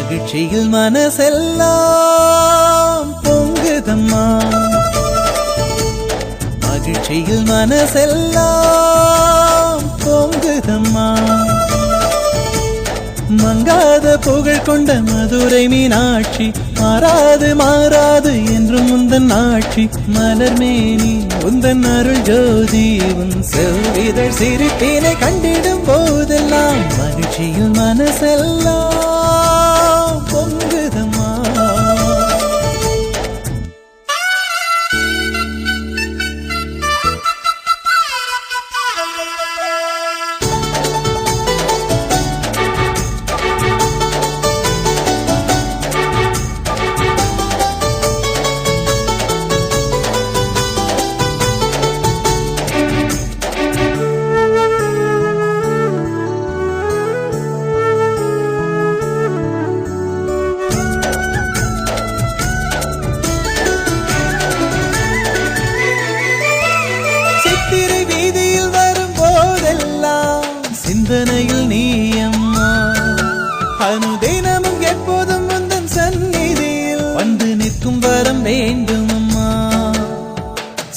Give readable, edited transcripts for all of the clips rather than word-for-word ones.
மகிழ்ச்சியில் மனசெல்லாம் பொங்குதம்மா, மகிழ்ச்சியில் மனசெல்லாம் பொங்குதம்மா. மங்காத புகழ் கொண்ட மதுரை மீனாட்சி, மாறாது மாறாது என்றும் உந்தன் ஆட்சி. மலர்மேனி உந்தன் அருள் ஜோதி, உன் செவ்விதழ் சிரிப்பினை கண்டிடும் போதெல்லாம் மகிழ்ச்சியில் மனசெல்லாம் பொங்குதம்மா. சித்திரை வீதியில் வரும் போதெல்லாம் சிந்தனையில் நீ அம்மா, அனுதினமும் எப்போதும் உந்தன் சந்நிதியில் வந்து நிற்கும் வரம் வேண்டும் அம்மா.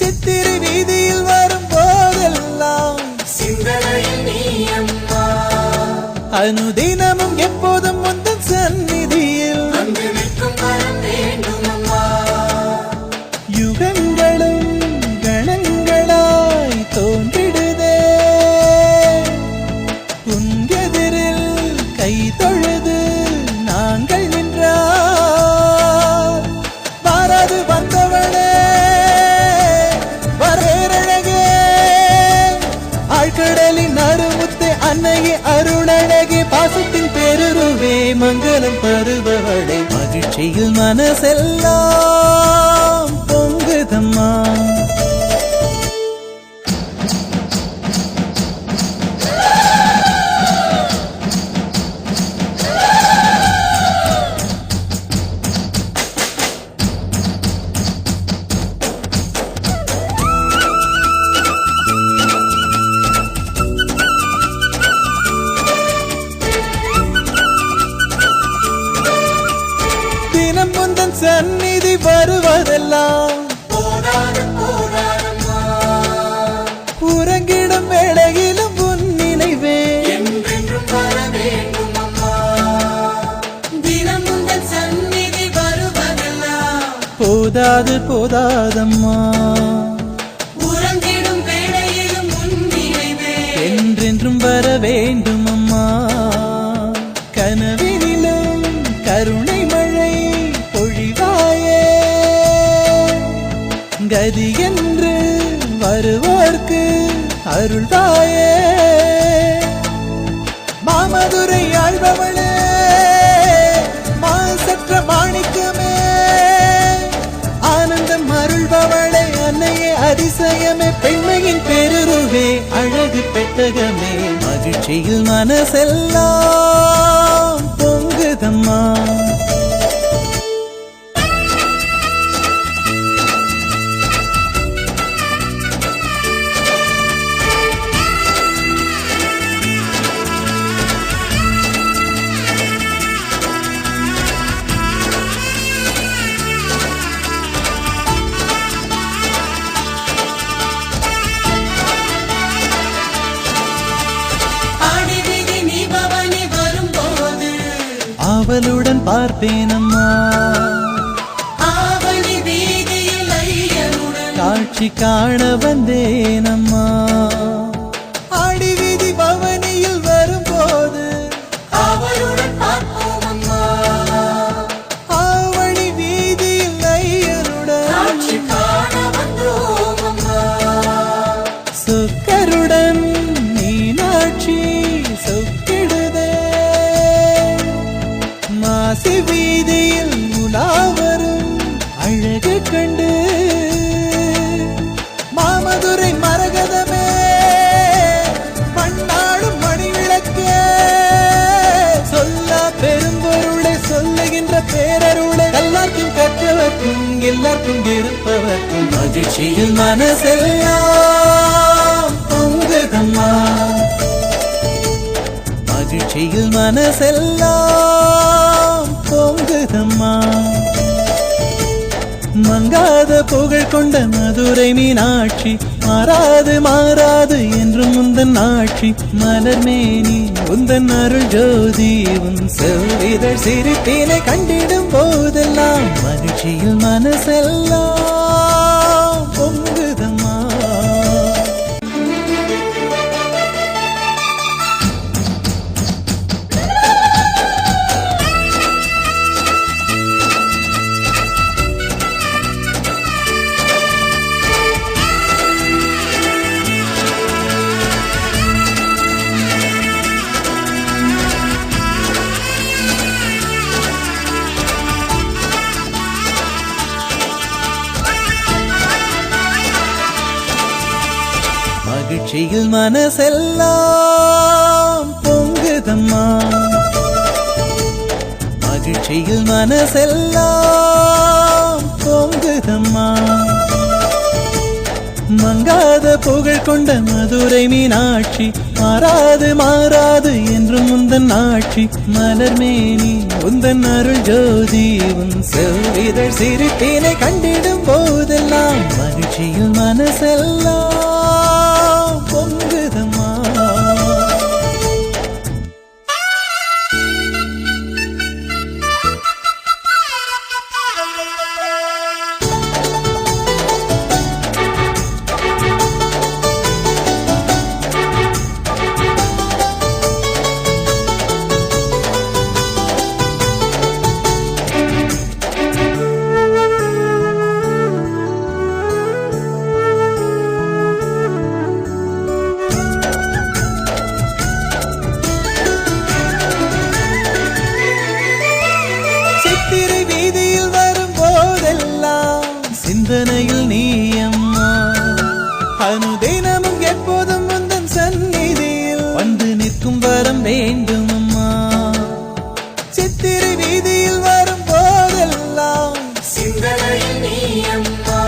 சித்திரை வீதியில் வரும் போதெல்லாம் சிந்தனையில் நீ அம்மா, அனுதினமும் எப்போதும் உந்தன் சந்நிதியில் வந்து நிற்கும் வரம் வேண்டும் அம்மா. யுகங்களும் தோன்றிடுதே உங்கெதிரில் கை தொழுது நாங்கள் நின்றார். வாராது வந்தவளே வரவேறழகே, ஆழ்கடலின் அருமுத்தே அன்னையே அருளழகே, பாசத்தின் பெருருவே மங்களம் பருபவளே. மகிழ்ச்சியில் மனசெல்லாம் பொங்குதம்மா, தினம் முந்தன் சந்நிதி வருவதெல்லாம் உறங்கிடும் வேளையிலும் உன் நினைவே தினம் முந்தன் சந்நிதி வருவதெல்லாம் போதாது போதாதம்மா, உறங்கிடும் வேளையிலும் உன் நினைவே என்றென்றும் வர வேண்டும் அம்மா. கனவினிலும் கருணை மழை பொழிவாயே, கதி என்று வருவோர்க்கு அருள்வாயே. மாமதுரை ஆழ்பவளே மாசற்ற மாணிக்கமே, ஆனந்தம் அருள்பவளே அன்னையே அதிசயமே, பெண்மையின் பெருருவே அழகு பெட்டகமே. மகிழ்ச்சியில் மனசெல்லாம் பொங்குதம்மா, ஆவலுடன் பார்ப்பேனம்மா. ஆவணி வீதியில் ஐயனுடன் காட்சி காண வந்தேனம்மா. ஆடி வீதி பவனியில் வரும்போது ஆவலுடன் பார்ப்போமம்மா. ஆவணி வீதியில் ஐயனுடன் காட்சி காண வந்தோமம்மா. சுக்கருடன் மீனாட்சி சொக்கிடுதே, மாசி வீதியில் உலாவரும் அழகு கண்டு. மாமதுரை மரகதமே மண்ணாடும் மணிவிளக்கே, சொல்ல பெரும்பொருளை சொல்லுகின்ற பேரருளை, எல்லாருக்கும் கற்றவர்க்கும் எல்லாருக்கும் இருப்பவர்க்கும் மகிழ்ச்சியில் மனசெல்லாம் பொங்குதம்மா, மகிழ்ச்சியில் மனசெல்லாம் புகழ் கொண்ட மதுரை மீனாட்சி, மாறாது மாறாது என்றும் உந்தன் ஆட்சி. மலர்மேனி உந்தன் அருள் ஜோதி, உன் செவ்விதழ் சிரிப்பினை கண்டிடும் போதெல்லாம் மகிழ்ச்சியில் மனசெல்லாம் பொங்குதம்மா. மகிழ்ச்சியில் மனசெல்லாம் பொங்குதம்மா, மகிழ்ச்சியில் மனசெல்லாம் பொங்குதம்மா. மங்காத புகழ் கொண்ட மதுரை மீனாட்சி, மாறாது மாறாது என்றும் உந்தன் ஆட்சி. மலர்மேனி உந்தன் அருள் ஜோதி, உன் செவ்விதழ் சிரிப்பினை கண்டிடும் போதெல்லாம் மகிழ்ச்சியில் மனசெல்லாம் பொங்குதம்மா. சித்திரை வீதியில் வரும் போதெல்லாம் சிந்தனையில் நீ அம்மா, அனுதினமும் எப்போதும் உந்தன் சந்நிதியில் வந்து நிற்கும் வரம் வேண்டும் அம்மா. சித்திரை வீதியில் வரும் போதெல்லாம் சிந்தனையில் நீ அம்மா,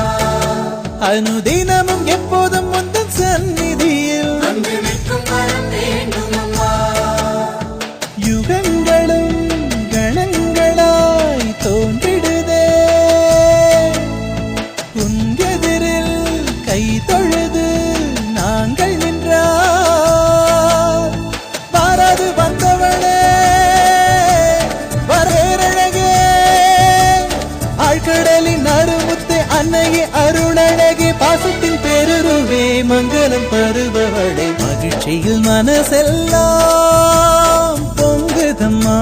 அனுதினமும் எப்போதும் உந்தன் சந்நிதியில் வந்து நிற்கும் வரம் வேண்டும் அம்மா. யுகங்களும் தோன்றிடுதே உன் எதிரில் கை தொழுது நாங்கள் நின்றார். வாராது வந்தவளே வரேரழகே, ஆழ்கடலின் அருமுத்து அன்னையே அருளழகே, பாசத்தின் பெருருவே மங்களம் பருபவளே. மகிழ்ச்சியில் மனசெல்லாம் பொங்குதம்மா.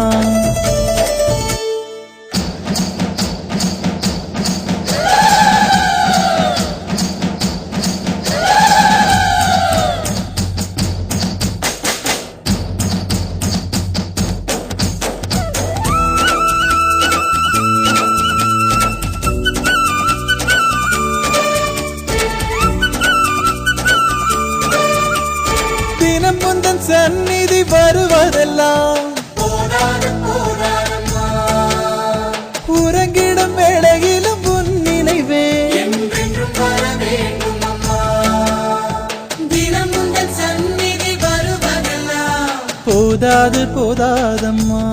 தினம் முந்தன் சந்நிதி வருவதெல்லாம் உறங்கிடும் வேளையிலும் உன் நினைவே என்றென்றும் வர வேண்டும் அம்மா. தினம் முந்தன் சந்நிதி வருவதெல்லாம் போதாது போதாதம்மா.